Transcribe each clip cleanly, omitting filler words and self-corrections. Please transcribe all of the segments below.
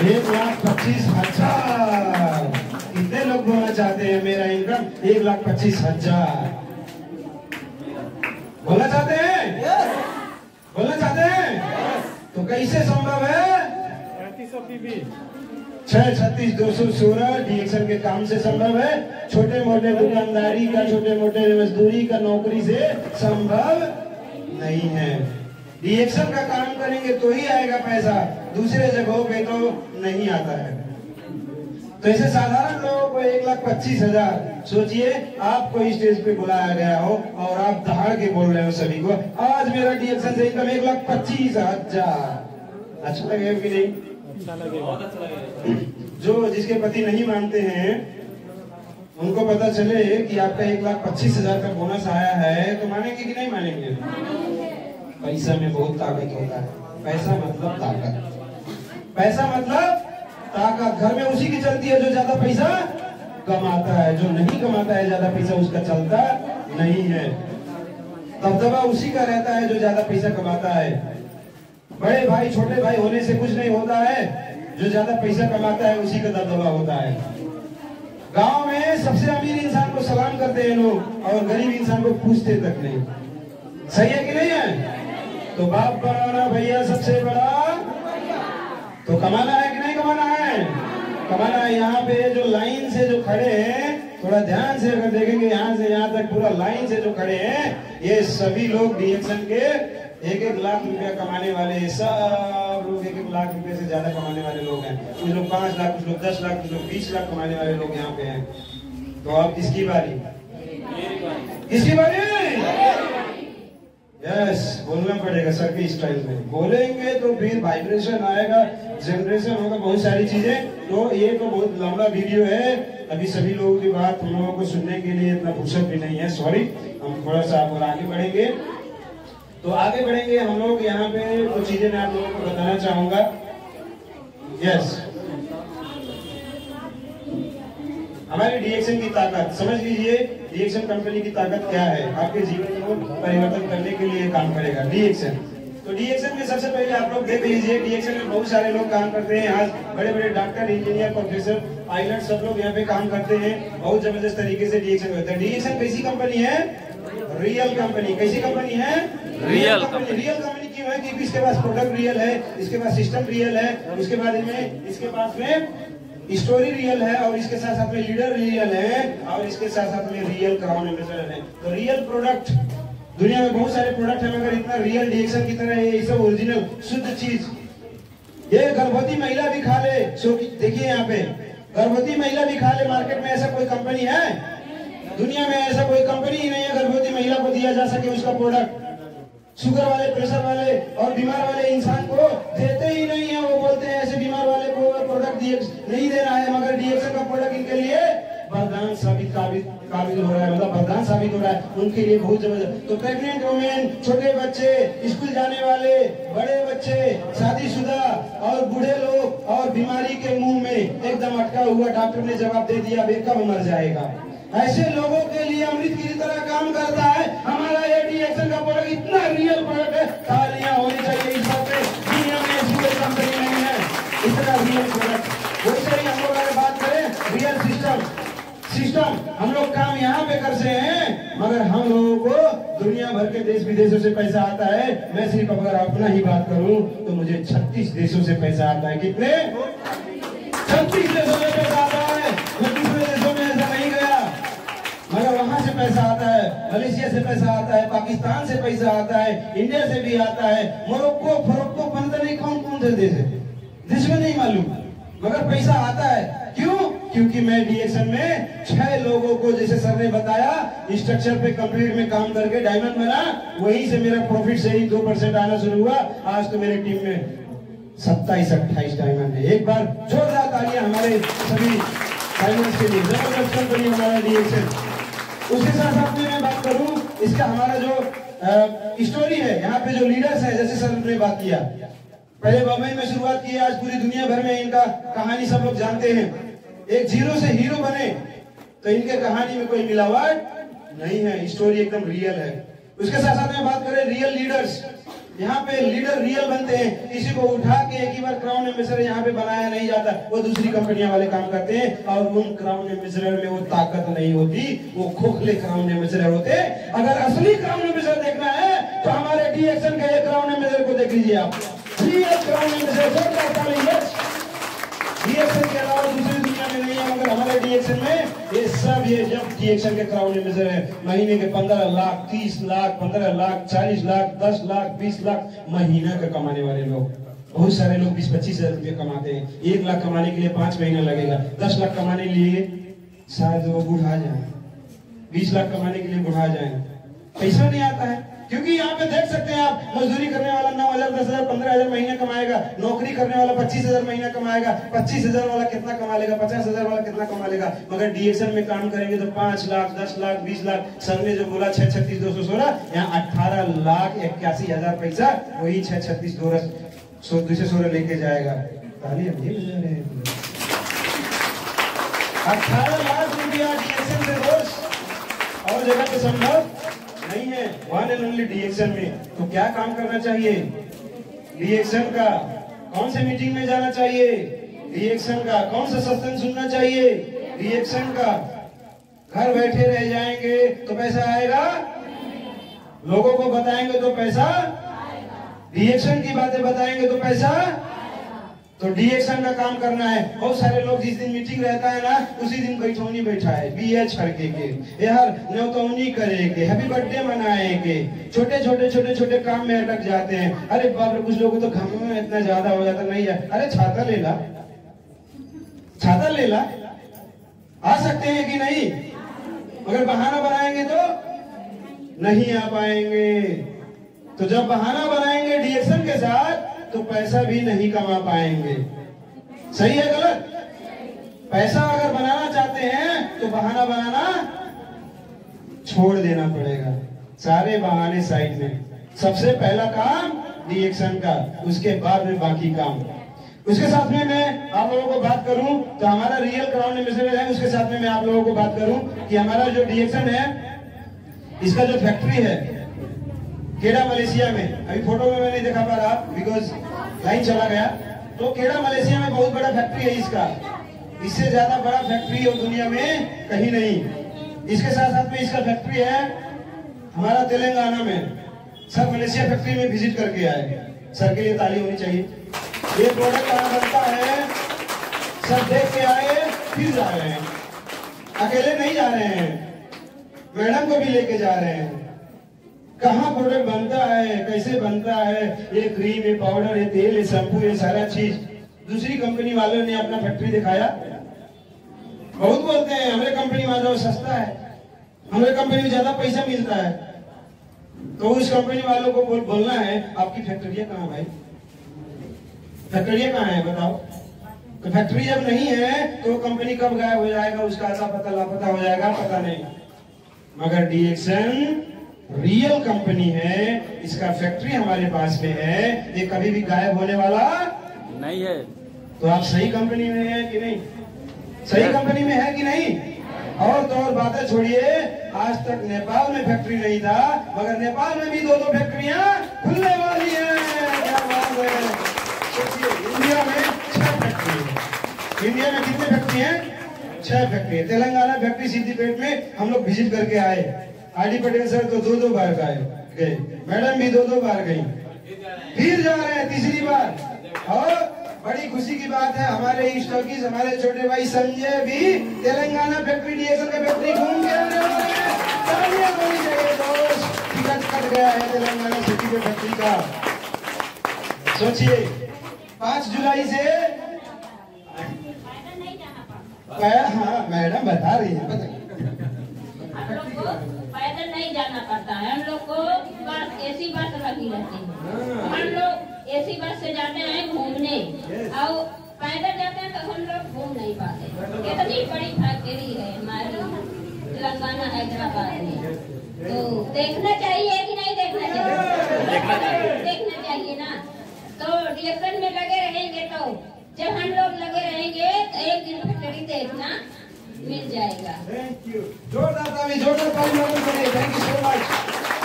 1,25,000। कितने लोग बोलना चाहते हैं मेरा इनकम 1,25,000? बोलना चाहते हैं? बोलना चाहते हैं? तो कैसे संभव है? 636,216 डीएक्शन के काम से संभव है। छोटे मोटे दुकानदारी का, छोटे मोटे मजदूरी का, नौकरी से संभव नहीं है। डीएक्शन का काम करेंगे तो ही आएगा पैसा, दूसरे जगहों पे तो नहीं आता है। तो ऐसे साधारण लोगों को 1,25,000। सोचिए आपको स्टेज पे बुलाया गया हो और आप दहाड़ के बोल रहे हो सभी को, आज मेरा डीएक्शन से इनकम 1,25,000। अच्छा लगेगा कि नहीं? बहुत अच्छा लगेगा। जो जिसके पति नहीं मानते हैं उनको पता चले कि आपका 1,25,000 का बोनस आया है तो मानेंगे कि नहीं मानेंगे? पैसा में बहुत ताकत होता है। पैसा मतलब ताकत, पैसा मतलब ताकत। घर में उसी की चलती है जो ज्यादा पैसा कमाता है, जो नहीं कमाता है ज्यादा पैसा उसका चलता नहीं है। दबदबा उसी का रहता है जो ज्यादा पैसा कमाता है। बड़े भाई छोटे भाई होने से कुछ नहीं होता है, जो ज्यादा पैसा कमाता है उसी का दबदबा होता है। गांव में सबसे अमीर इंसान को सलाम करते हैं लोग और गरीब इंसान को पूछते तक नहीं। सही है कि नहीं है? तो बाप बनाना भैया सबसे बड़ा, तो कमाना है कि नहीं कमाना है? कमाना है। यहाँ पे जो लाइन से जो खड़े हैं, थोड़ा ध्यान से अगर देखेंगे यहाँ से यहाँ तक पूरा लाइन से जो खड़े हैं, ये सभी लोग डीएक्शन के 1-1 लाख रुपया कमाने वाले, सब लोग 1-1 लाख रुपए से ज्यादा कमाने वाले लोग हैं। कुछ लोग 5 लाख, कुछ लोग 10 लाख, कुछ लोग 20 लाख कमाने वाले लोग यहाँ पे हैं। तो अब किसकी बारी? किसकी बारी? यस, बोलना पड़ेगा सर के स्टाइल में। बोलेंगे तो फिर वाइब्रेशन आएगा, जनरेशन होगा, बहुत सारी चीजें। तो ये तो बहुत लंबा वीडियो है, अभी सभी लोगों की बात हम लोगों को सुनने के लिए इतना फुर्सत भी नहीं है, सॉरी। हम थोड़ा सा और आगे बढ़ेंगे। तो आगे बढ़ेंगे हम लोग। यहाँ पे कुछ चीजें मैं आप लोगों को बताना चाहूंगा। यस, हमारी डीएक्शन की ताकत समझ लीजिए। डीएक्शन कंपनी की ताकत क्या है? आपके जीवन को परिवर्तन करने के लिए काम करेगा डीएक्शन। तो डीएक्शन में सबसे पहले आप लोग देख लीजिए, डीएक्शन में बहुत सारे लोग काम करते हैं। आज बड़े बड़े डॉक्टर, इंजीनियर, प्रोफेसर, पायलट सब लोग यहाँ पे काम करते हैं। बहुत जबरदस्त तरीके से डीएक्शन होता है। डीएक्शन कैसी कंपनी है? Real company. कैसी कंपनी है? Real company. रियल कंपनी क्यों है? क्योंकि इसके पास प्रोडक्ट रियल है, इसके पास सिस्टम रियल है, उसके बाद इसके पास में स्टोरी रियल है, और इसके साथ साथ में लीडर रियल है, और इसके साथ साथ में रियल क्राउन एम्बेसडर है। तो रियल प्रोडक्ट, दुनिया में बहुत सारे प्रोडक्ट है मगर इतना रियल डीएक्शन की तरह ये सब ओरिजिनल शुद्ध चीज। ये गर्भवती महिला भी खा ले। सो देखिए यहाँ पे गर्भवती महिला भी खा ले। मार्केट में ऐसा कोई कंपनी है? दुनिया में ऐसा कोई कंपनी ही नहीं है गर्भवती महिला को दिया जा सके उसका प्रोडक्ट। शुगर वाले, प्रेशर वाले और बीमार वाले इंसान को देते ही नहीं है। वो बोलते हैं ऐसे बीमार वाले को प्रोडक्ट नहीं देना है, मगर डीएक्शन का प्रोडक्ट इनके लिए वरदान साबित काबिल हो रहा है, मतलब वरदान साबित हो रहा है उनके लिए बहुत जबरदस्त। तो प्रेग्नेंट वुमेन, छोटे बच्चे, स्कूल जाने वाले, बड़े बच्चे, शादीशुदा और बूढ़े लोग, और बीमारी के मुंह में एकदम अटका हुआ डॉक्टर ने जवाब दे दिया वे कब मर जाएगा, ऐसे लोगों के लिए अमृत की तरह काम करता है हमारा ये डीएक्शन का प्रोडक्ट। इतना रियल प्रोडक्ट है, तालियां होनी चाहिए इस बात पे। दुनिया में ऐसी कोई कंपनी नहीं है इतना रियल प्रोडक्ट। वैसे ही हम लोग अगर बात करें रियल सिस्टम, हम लोग काम यहाँ पे करते हैं, मगर हम लोगों को दुनिया भर के देश विदेशों से पैसा आता है। मैं सिर्फ अगर अपना ही बात करूं तो मुझे 36 देशों से पैसा आता है। कितने? 36 देशों से पैसा आता है। मैं दूसरे देशों में ऐसा नहीं गया, मगर वहां से पैसा आता है, मलेशिया से पैसा आता है, पाकिस्तान से पैसा आता है, इंडिया से भी आता है, मोरक्को, फरोक्को, पता नहीं कौन कौन से देश है, जिसमें नहीं मालूम, मगर पैसा आता है। क्यों? क्योंकि मैं डीएक्शन में 6 लोगों को, जैसे सर ने बताया, स्ट्रक्चर पे कंप्लीट में काम करके डायमंड बना। वहीं से मेरा प्रॉफिट से ही 2% आना शुरू हुआ। आज तो मेरे टीम में 27-28 डायमंड है। एक बार जोरदार तालियां हमारे सभी डायमंड के लिए। जबरदस्त कंपनी हमारा डीएक्शन। उसके साथ साथ में मैं बात करूं, इसका हमारा जो स्टोरी है, यहाँ पे जो लीडर्स है, जैसे सर ने बात किया, पहले बम्बई में शुरुआत की, आज पूरी दुनिया भर में इनका कहानी सब लोग जानते हैं। एक जीरो से हीरो बने, तो इनके कहानी में कोई मिलावट नहीं है, स्टोरी एकदम रियल है। उसके साथ साथ में बात करें रियल लीडर्स, यहाँ पे लीडर रियल बनते हैं। किसी को उठा के एक ही बार क्राउन एम्बेसडर यहाँ पे बनाया नहीं जाता, वो दूसरी कंपनियां वाले काम करते हैं और उन क्राउन एम्बेसडर में वो ताकत नहीं होती, वो खोखले क्राउन एम्बेसडर होते हैं। अगर असली क्राउन एम्बेसडर देखना है तो हमारे डी एक्शन के क्राउन एम्बेसडर को देख लीजिए आप। रियल क्राउन एम्बेसडर डीएक्शन के अलावा दूसरी दुनिया में नहीं है, मगर हमारे डीएक्शन में ये सब, ये जब डीएक्शन के क्राउन एम्बेसडर है, महीने के 15 लाख, 30 लाख, 15 लाख, 40 लाख, 10 लाख, 20 लाख महीना का कमाने वाले लोग। बहुत सारे लोग 20-25 हजार रुपये कमाते हैं। 1 लाख कमाने के लिए 5 महीना लगेगा। 10 लाख कमाने के लिए शायद वो बुढ़ा जाए, 20 लाख कमाने के लिए बुढ़ा जाए। पैसा नहीं आता है, क्योंकि यहाँ पे देख सकते हैं आप, मजदूरी करने वाला 9,000, 10,000, 15,000 महीना कमाएगा, नौकरी करने वाला 25,000 महीना कमाएगा, 25,000 वाला कितना कमा लेगा, 50,000 वाला कितना कमा लेगा। मगर डीएक्शन में काम करेंगे तो 5 लाख, 10 लाख, 20 लाख, सर ने जो बोला 636,216, यहाँ 18,81,000 पैसा, वही 636,216 लेके जाएगा। ताली हम ये बजा रहे हैं। 18 लाख रुपया डीएक्शन से रोज और जगह पे संभव नहीं है, वन एंड ओनली डीएक्शन में। तो क्या काम करना चाहिए? डीएक्शन का कौन से मीटिंग में जाना चाहिए? डीएक्शन का कौन सा सत्संग सुनना चाहिए? डीएक्शन का घर बैठे रह जाएंगे तो पैसा आएगा? लोगों को बताएंगे तो पैसा? डीएक्शन की बातें बताएंगे तो पैसा? तो डीएक्शन का काम करना है। बहुत सारे लोग जिस दिन मीटिंग रहता है ना, उसी दिन बैठौनी बैठा है, बीएच करके के यार न्योतौनी करेंगे, हैप्पी बर्थडे मनाएंगे, छोटे काम में अटक जाते हैं। अरे बाप रे, कुछ लोगों तो घाम में इतना ज्यादा हो जाता नहीं है। अरे छाता ले ला, छाता ले ला, आ सकते हैं कि नहीं? मगर बहाना बनाएंगे तो नहीं आ पाएंगे। तो जब बहाना बनाएंगे डीएक्शन के साथ तो पैसा भी नहीं कमा पाएंगे। सही है गलत? पैसा अगर बनाना चाहते हैं तो बहाना बनाना छोड़ देना पड़ेगा, सारे बहाने साइड में। सबसे पहला काम डीएक्शन का, उसके बाद में बाकी काम। उसके साथ में मैं आप लोगों को बात करूं तो हमारा रियल क्राउन एम्बेसडर है, उसके साथ में मैं आप लोगों को बात करूं कि हमारा जो डीएक्शन है, इसका जो फैक्ट्री है केड़ा मलेशिया में, अभी फोटो में मैं नहीं दिखा पा रहा बिकॉज लाइन चला गया, तो केड़ा मलेशिया में बहुत बड़ा फैक्ट्री है इसका। इससे ज्यादा बड़ा फैक्ट्री और दुनिया में कहीं नहीं। इसके साथ साथ में इसका फैक्ट्री है हमारा तेलंगाना में। सर मलेशिया फैक्ट्री में विजिट करके आए, सर के लिए ताली होनी चाहिए। ये प्रोडक्ट कहाँ बनता है, सब देख के आए, फिर जा रहे हैं। अकेले नहीं जा रहे हैं, मैडम को भी लेके जा रहे हैं। कहाँ प्रोडक्ट बनता है, कैसे बनता है, ये क्रीम, ये पाउडर, ये तेल, ये शैम्पू, ये सारा चीज दूसरी कंपनी वालों ने अपना फैक्ट्री दिखाया। बहुत बोलते हैं हमारे कंपनी वालों सस्ता है, हमारे कंपनी में ज्यादा पैसा मिलता है। तो उस कंपनी वालों को बोलना है आपकी फैक्ट्रियां कहाँ भाई, फैक्ट्रियां कहाँ है बताओ। तो फैक्ट्री जब नहीं है तो कंपनी कब गायब हो जाएगा, उसका ऐसा पता लापता हो जाएगा, पता नहीं। मगर डीएक्शन रियल कंपनी है, इसका फैक्ट्री हमारे पास में है, ये कभी भी गायब होने वाला नहीं है। तो आप सही कंपनी में है कि नहीं? सही कंपनी में है कि नहीं? और तो और बातें छोड़िए, आज तक नेपाल में फैक्ट्री नहीं था, मगर नेपाल में भी 2-2 फैक्ट्रियां खुलने वाली है। क्या बात है। इंडिया में 6 फैक्ट्री है। इंडिया में कितने फैक्ट्री है? 6 फैक्ट्री है। तेलंगाना फैक्ट्री सिद्दीपेट में हम लोग विजिट करके आए। आरडी पटेल सर तो 2-2 बार गए, मैडम भी 2-2 बार गई, फिर जा रहे हैं 3री बार। और बड़ी खुशी की बात है, हमारे स्टॉकीज, हमारे छोटे भाई संजय भी तेलंगाना फैक्ट्री डीएक्शन का फैक्ट्री घूम के आने वाले हैं। तालियां होनी चाहिए दोस्त, टिकट कट गया है तेलंगाना सिटी के फैक्ट्री का। सोचिए 5 जुलाई से, हाँ मैडम बता रही है, पैदल नहीं जाना पड़ता है, हम लोग को बस एसी बस लगी रहती है। हम लोग एसी बस से जाते हैं घूमने, और पैदल जाते हैं तो हम लोग घूम नहीं पाते। कितनी बड़ी फैक्ट्री है हमारी तेलंगाना हैदराबाद में, तो देखना चाहिए कि नहीं देखना चाहिए? देखना चाहिए ना। तो डीएक्शन में लगे रहेंगे, तो जब हम लोग लगे रहेंगे तो एक दिन फैक्ट्री देखना मिल जाएगा। थैंक यू, जोरदार ताली, जोरदार ताली। Thank you so much.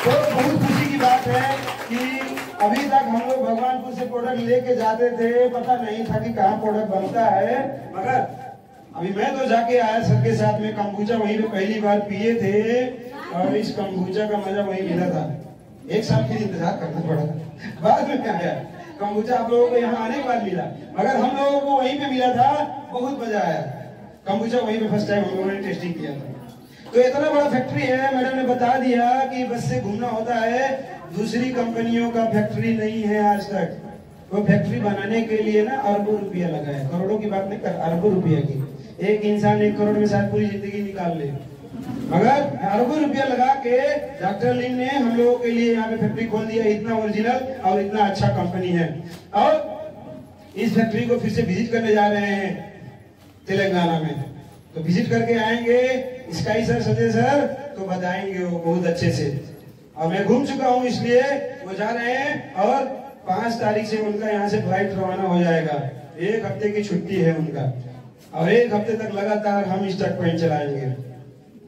तो बहुत खुशी की बात है कि अभी तक हम लोग भगवानपुर से प्रोडक्ट लेके जाते थे, पता नहीं था कि कहाँ प्रोडक्ट बनता है। मगर अभी मैं तो जाके आया सर के साथ में, कम्बुचा वहीं पे पहली बार पिए थे और इस कम्बुचा का मजा वहीं मिला था। 1 साल फिर इंतजार करना पड़ा, बाद में आया कम्बुचा आप लोगों को यहाँ आने के बाद मिला, मगर हम लोगों को वहीं पे मिला था, बहुत मजा आया। कम्बुचा वहीं पे फर्स्ट टाइम हम लोगों ने टेस्टिंग किया था। तो इतना बड़ा फैक्ट्री है, मैडम ने बता दिया कि बस से घूमना होता है, दूसरी कंपनियों का फैक्ट्री नहीं है आज तक। वो फैक्ट्री बनाने के लिए ना अरबों रुपया लगा है, करोड़ों की बात नहीं कर, अरबों रुपया की। एक इंसान 1 करोड़ में शायद पूरी जिंदगी निकाल ले, मगर अरबों रुपया लगा के डॉक्टर लिन ने हम लोगों के लिए यहाँ पे फैक्ट्री खोल दिया। इतना ओरिजिनल और इतना अच्छा कंपनी है। और इस फैक्ट्री को फिर से विजिट करने जा रहे हैं तेलंगाना में, तो विजिट करके आएंगे। स्काई सर, संजय सर तो बताएंगे वो बहुत अच्छे से। और मैं घूम चुका हूँ, इसलिए वो जा रहे हैं और 5 तारीख से उनका यहाँ से फ्लाइट रवाना हो जाएगा। 1 हफ्ते की छुट्टी है उनका और 1 हफ्ते तक लगातार हम स्टॉक पॉइंट चलाएंगे।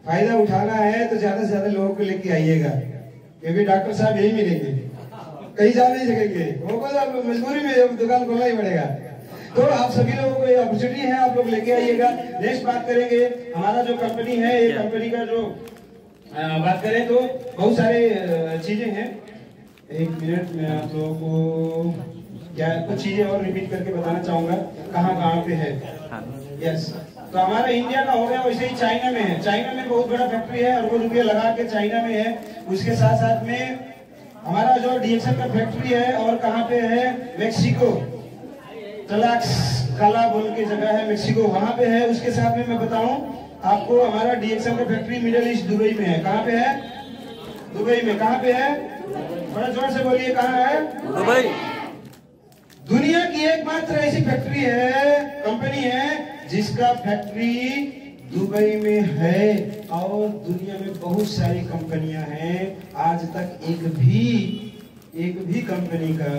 फायदा उठाना है तो ज्यादा से ज्यादा लोगों को लेके आइएगा, क्योंकि डॉक्टर साहब यही मिलेंगे, कहीं जा नहीं सकेंगे। वो को मजबूरी में दुकान खोलना ही पड़ेगा। तो आप सभी लोगों को ये अपॉर्चुनिटी है, आप लोग लेके आइएगा। नेक्स्ट बात करेंगे हमारा जो कंपनी है, ये कंपनी का जो बात करें तो बहुत सारे चीजें हैं। 1 मिनट में आप लोगों को क्या कुछ चीजें और रिपीट करके बताना चाहूंगा कहाँ कहाँ पे है। यस, तो हमारा इंडिया का हो गया, वैसे ही चाइना में है। चाइना में बहुत बड़ा फैक्ट्री है, अरबों रुपया लगा के चाइना में है। उसके साथ साथ में हमारा जो डीएक्सन का फैक्ट्री है और कहाँ पे है, मेक्सिको, काला बोल के जगह है मेक्सिको, वहां पे है। उसके साथ में मैं बताऊं आपको, हमारा डीएक्सन का फैक्ट्री मिडिल ईस्ट दुबई में है। कहाँ पे है? दुबई में। कहाँ पे है? बड़ा जोर से बोलिए, कहाँ है? दुबई। दुनिया की एकमात्र ऐसी फैक्ट्री है, कंपनी है जिसका फैक्ट्री दुबई में है। और दुनिया में बहुत सारी कंपनियां हैं, आज तक एक भी कंपनी का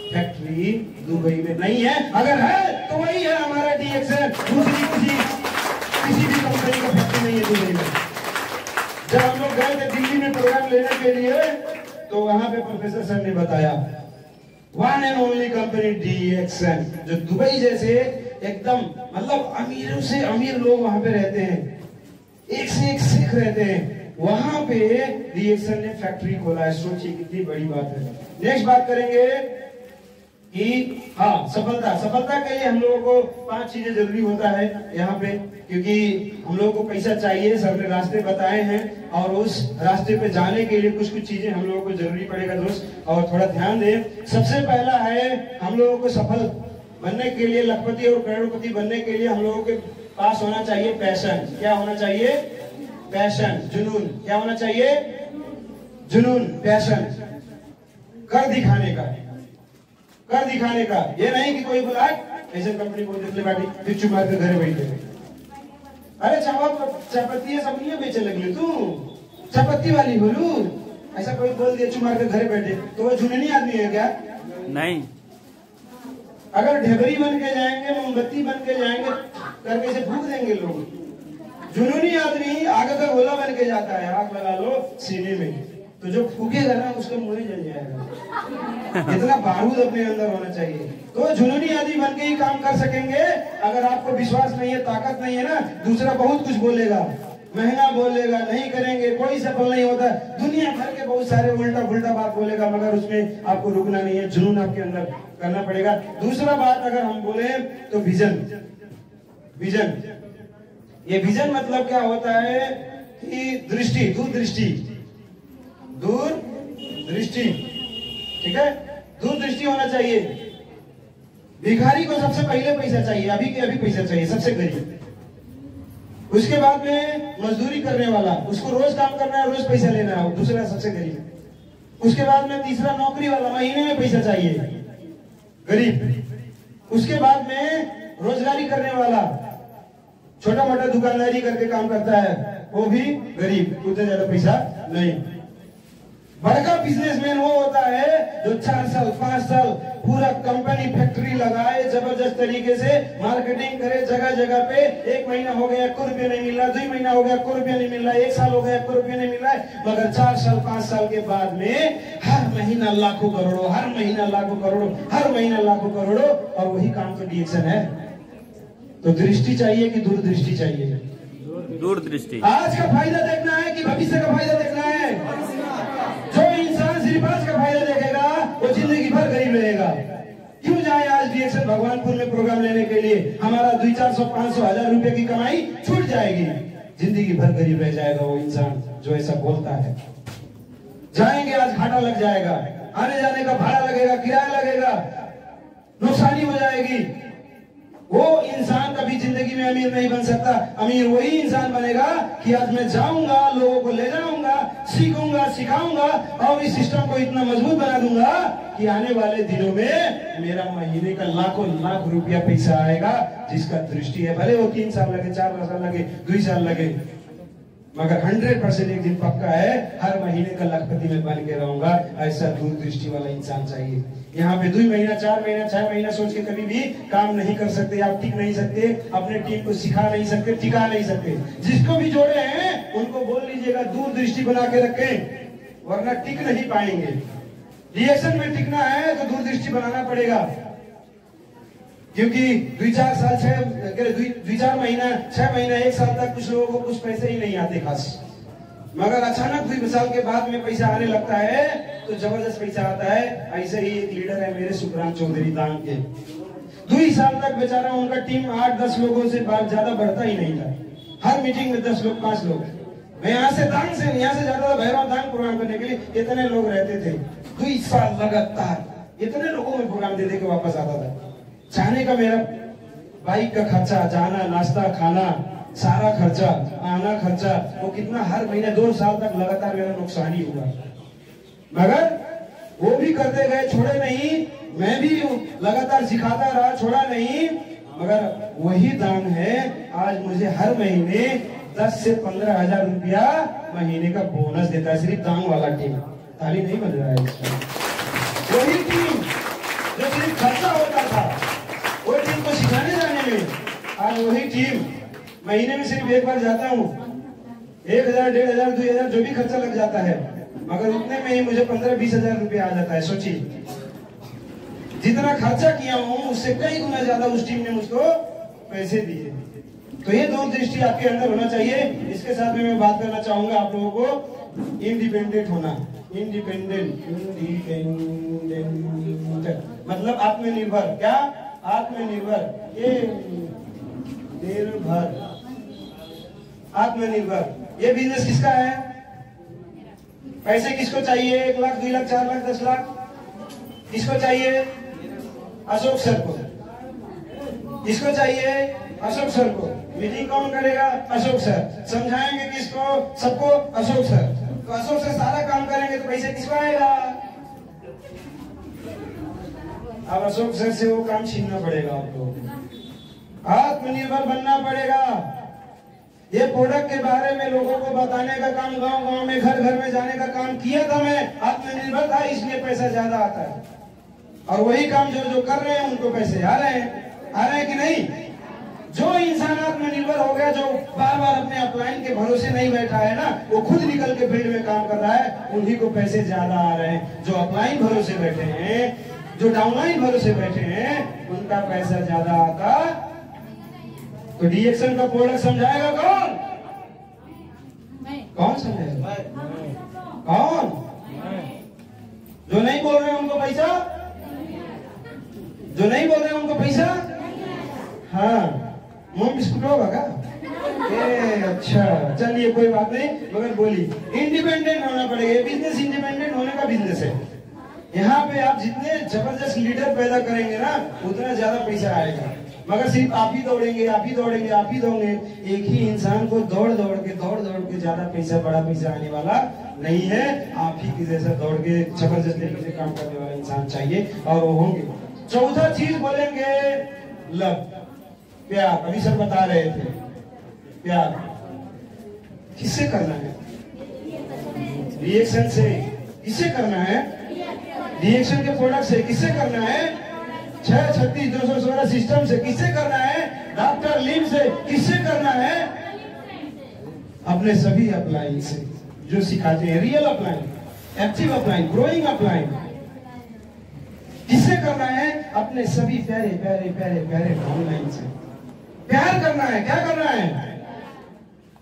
फैक्ट्री दुबई में नहीं है। अगर है तो वही है हमारा डीएक्सन, दूसरी किसी भी कंपनी का फैक्ट्री नहीं है दुबई में। जब हम लोग गए थे दिल्ली में प्रोग्राम लेने के लिए, तो वहां पे प्रोफेसर सर ने बताया वन एंड ओनली कंपनी डीएक्सन, जो दुबई जैसे एकदम मतलब अमीरों से अमीर लोग वहां पे रहते हैं, एक से एक सिख रहते हैं, वहां पे डीएक्सन ने फैक्ट्री खोला है। सोचिए कितनी बड़ी बात है। नेक्स्ट बात करेंगे कि हाँ, सफलता के लिए हम लोगों को 5 चीजें जरूरी होता है यहाँ पे, क्योंकि हम लोगों को पैसा चाहिए। सर ने रास्ते बताए हैं और उस रास्ते पे जाने के लिए कुछ चीजें हम लोगों को जरूरी पड़ेगा दोस्त, और थोड़ा ध्यान दें। सबसे पहला है, हम लोगों को सफल बनने के लिए, लखपति और करोड़पति बनने के लिए हम लोगों के पास होना चाहिए पैशन। क्या होना चाहिए? पैशन, जुनून। क्या होना चाहिए? जुनून, पैशन, कर दिखाने का। ये नहीं कि कोई बोला ऐसे कंपनी को देख ले बाटी फिर चुप मार के घर बैठे। अरे चापत्ती सब नहीं बेचे लगले, तू चापत्ती वाली बोलू, ऐसा कोई बोल दिया चुप मार के घर बैठे, तो वो जुनूनी आदमी है क्या? नहीं। अगर ढेबरी बन के जाएंगे, मोमबत्ती बन के जाएंगे, करके से फूक देंगे लोग। जुनूनी आदमी आगे का गोला बन के जाता है, आग लगा लो सीने में, तो जो फूकेगा ना उसका मुंह ही जल जाएगा। इतना बारूद अपने अंदर होना चाहिए। तो जुनूनी आदमी बन के ही काम कर सकेंगे। अगर आपको विश्वास नहीं है, ताकत नहीं है ना, दूसरा बहुत कुछ बोलेगा, महंगा बोलेगा, नहीं करेंगे, कोई सफल नहीं होता। दुनिया भर के बहुत सारे उल्टा फुल्टा बात बोलेगा, मगर उसमें आपको रुकना नहीं है, जुनून आपके अंदर करना पड़ेगा। दूसरा बात अगर हम बोले तो विजन। ये विजन मतलब क्या होता है कि दृष्टि, दूरदृष्टि, ठीक है, दूरदृष्टि होना चाहिए। भिखारी को सबसे पहले पैसा चाहिए, अभी के अभी पैसा चाहिए, सबसे गरीब। उसके बाद में मजदूरी करने वाला, उसको रोज काम करना है, रोज पैसा लेना है, दूसरा सबसे गरीब। उसके बाद में तीसरा नौकरी वाला, महीने में पैसा चाहिए, गरीब। उसके बाद में रोजगारी करने वाला, छोटा मोटा दुकानदारी करके काम करता है, वो भी गरीब, उतना ज्यादा पैसा नहीं। बड़का बिजनेसमैन वो होता है जो 4 साल 5 साल पूरा कंपनी फैक्ट्री लगाए, जबरदस्त तरीके से मार्केटिंग करे, जगह जगह पे। 1 महीना हो गया 1 रुपया नहीं मिल रहा, 2 महीना हो गया 1 रुपया नहीं मिल रहा, 1 साल हो गया 1 रुपया नहीं मिल रहा है, मगर 4 साल 5 साल के बाद में हर महीना लाखों करोड़ों, हर महीना लाखों करोड़ों, हर महीना लाखों करोड़ों, और वही काम तो डीएक्शन है। तो दृष्टि चाहिए कि दूरदृष्टि चाहिए? दूरदृष्टि। आज का फायदा देखना है कि भविष्य का फायदा देखना है? जो इंसान सिर्फ आज का फायदा देखेगा वो जिंदगी भर गरीब रहेगा। क्यों जाए आज डीएक्शन भगवानपुर में प्रोग्राम लेने के लिए? हमारा 200-400-500 रुपए की कमाई छूट जाएगी, जिंदगी भर गरीब रह जाएगा वो इंसान जो ऐसा बोलता है। जाएंगे आज घाटा लग जाएगा, आने जाने का भाड़ा लगेगा, किराया लगेगा, नुकसानी हो जाएगी। वो इंसान कभी जिंदगी में अमीर नहीं बन सकता। अमीर वही इंसान बनेगा कि आज मैं जाऊंगा, लोगों को ले जाऊंगा, सीखूंगा, सिखाऊंगा और इस सिस्टम को इतना मजबूत बना दूंगा कि आने वाले दिनों में मेरा महीने का लाखों लाख रुपया पैसा आएगा। जिसका दृष्टि है, भले वो 3 साल लगे, 4 साल लगे, 2 साल लगे, मगर 100% एक दिन पक्का है, हर महीने का लाखपति में बन के रहूंगा। ऐसा दूरदृष्टि वाला इंसान चाहिए। यहाँ पे 2 महीना, 4 महीना, 6 महीना सोच के कभी भी काम नहीं कर सकते, आप टिक नहीं सकते, अपने टीम को सिखा नहीं सकते, टिका नहीं सकते। जिसको भी जोड़े हैं उनको बोल लीजिएगा दूरदृष्टि बना के रखें, वरना टिक नहीं पाएंगे। डीएक्शन में टिकना है तो दूरदृष्टि बनाना पड़ेगा, क्योंकि 2-4 साल, 2-4 महीना, 6 महीना, 1 साल तक कुछ लोगों को कुछ पैसे ही नहीं आते खास, मगर अचानक 2 साल के बाद में पैसा आने लगता है तो जबरदस्त पैसा आता है। ऐसे ही एक लीडर है मेरे, सुखराम चौधरी दांग के। 2 साल तक बेचारा उनका टीम 8-10 लोगों से ज्यादा बढ़ता ही नहीं था। हर मीटिंग में 10 लोग, 5 लोग। मैं यहाँ से जाता था भैरव दांग प्रोग्राम करने के लिए, इतने लोग रहते थे। 2 साल लगातार इतने लोगों में प्रोग्राम दे के वापस आता था। जाने का मेरा बाइक का खर्चा, जाना, नाश्ता, खाना, सारा खर्चा, आना खर्चा, वो कितना हर महीने 2 साल तक लगातार मेरा नुकसान ही हुआ। मगर वो भी करते गए, छोड़े नहीं। मैं भी लगातार सिखाता रहा, छोड़ा नहीं। मगर वही दान है, आज मुझे हर महीने 10 से 15 हजार रुपया महीने का बोनस देता है, सिर्फ दांग वाला टीम। ताली नहीं बन रहा है इसका। वही टीम जो सिर्फ खर्चा होता था वो टीम को सिखाने जाने में, आज वही टीम महीने में सिर्फ एक बार जाता हूँ, 1000, 1500, 2000 जो भी खर्चा लग जाता है, मगर उतने में ही मुझे 15-20 हजार रुपया आ जाता है। सोचिए, जितना खर्चा किया हूँ उससे कई गुना ज्यादा उस टीम ने मुझको पैसे दिए। तो ये दूरदृष्टि आपके अंदर होना चाहिए। इसके साथ में मैं बात करना चाहूंगा आप लोगों को इंडिपेंडेंट होना। इंडिपेंडेंट मतलब आत्मनिर्भर। क्या? आत्मनिर्भर। ये निर्भर, आत्मनिर्भर। ये बिजनेस किसका है? पैसे किसको चाहिए? 1 लाख, 2 लाख, 4 लाख, 10 लाख? किसको चाहिए? अशोक सर को। किसको चाहिए? अशोक सर को। मीटिंग कौन करेगा? अशोक सर। समझाएंगे किसको? सबको अशोक सर। तो अशोक सर सारा काम करेंगे तो पैसे किसको आएगा? अब अशोक सर से वो काम छीनना पड़ेगा आपको। आत्मनिर्भर बनना पड़ेगा। ये प्रोडक्ट के बारे में लोगों को बताने का काम, गांव गांव में, घर घर में जाने का काम किया था मैं। आत्मनिर्भर था, इसलिए पैसा ज्यादा आता है। और वही काम जो कर रहे हैं उनको पैसे आ रहे हैं कि नहीं? जो इंसान आत्मनिर्भर हो गया, जो बार बार अपने अपलाइन के भरोसे नहीं बैठा है ना, वो खुद निकल के फील्ड में काम कर रहा है, उन्हीं को पैसे ज्यादा आ रहे हैं। जो अपलाइन भरोसे बैठे हैं, जो डाउनलाइन भरोसे बैठे हैं, उनका पैसा ज्यादा आता। तो डीएक्शन का प्रोडक्ट समझाएगा कौन? कौन समझाएगा? कौन? जो नहीं बोल रहे उनको पैसा? जो नहीं बोल रहे उनको पैसा? हाँ, मुंह बिस्कुट होगा क्या? अच्छा, चलिए कोई बात नहीं, मगर बोली इंडिपेंडेंट होना पड़ेगा। बिजनेस इंडिपेंडेंट होने का बिजनेस है। यहाँ पे आप जितने जबरदस्त लीडर पैदा करेंगे ना, उतना ज्यादा पैसा आएगा। मगर सिर्फ आप ही दौड़ेंगे, आप ही दौड़ेंगे, आप ही दौड़ेंगे, एक ही इंसान को दौड़ दौड़ के ज्यादा पैसा, बड़ा पैसा आने वाला नहीं है। आप ही की जैसा दौड़ के जबरदस्त तरीके से काम करने वाला इंसान चाहिए, और वो होंगे। चौथा चीज बोलेंगे लव, प्यार। अभी सर बता रहे थे, प्यार किससे करना है? रिएक्शन से। किससे करना है? रिएक्शन के प्रोडक्ट से। किससे करना है? 636-216 सिस्टम से। किससे करना है? डॉक्टर लिम से। किससे करना है? अपने सभी अपलाइन से जो सिखाते हैं, real upline. Active upline, growing upline. किससे करना है? अपने सभी प्यारे प्यारे प्यारे प्यारे डाउनलाइन से प्यार करना है। क्या करना है?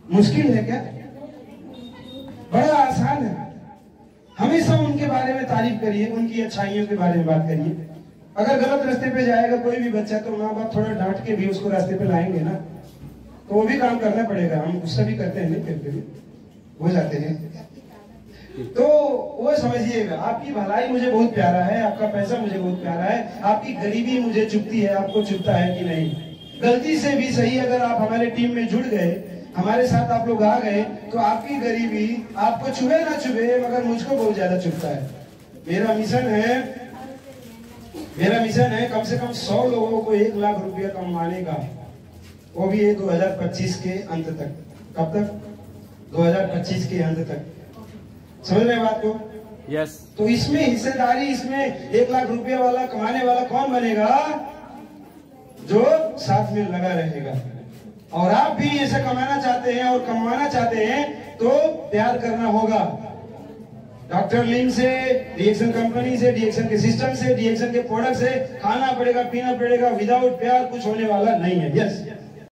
मुश्किल है क्या? बड़ा आसान है। हमेशा उनके बारे में तारीफ करिए, उनकी अच्छाइयों के बारे में बात करिए। अगर गलत रास्ते पे जाएगा कोई भी बच्चा तो माँ बाप थोड़ा डांट के भी उसको रास्ते पे लाएंगे ना, तो वो भी काम करना पड़ेगा। हम गुस्सा भी करते हैं, नहीं करते भी हो जाते हैं। तो वो समझिएगा, आपकी भलाई मुझे बहुत प्यारा है, आपका पैसा मुझे बहुत प्यारा है, आपकी गरीबी मुझे चुभती है, आपको चुभता है कि नहीं? गलती से भी सही अगर आप हमारे टीम में जुड़ गए, हमारे साथ आप लोग आ गए, तो आपकी गरीबी आपको चुभे ना चुभे मगर मुझको बहुत ज्यादा चुभता है। मेरा मिशन है कम से कम 100 लोगों को 1 लाख रुपया कमाने का, वो भी 2025 के अंत तक। कब तक? 2025 के अंत तक। समझ रहे बात को? यस। तो इसमें हिस्सेदारी, इसमें 1 लाख रुपया वाला कमाने वाला कौन बनेगा? जो साथ में लगा रहेगा। और आप भी ऐसा कमाना चाहते हैं और कमाना चाहते हैं तो प्यार करना होगा। डॉक्टर लिन से, रिएक्शन कंपनी से, रिएक्शन के सिस्टम से, रिएक्शन के प्रोडक्ट से खाना पड़ेगा, पीना पड़ेगा। विदाउट प्यार कुछ होने वाला नहीं है। यस।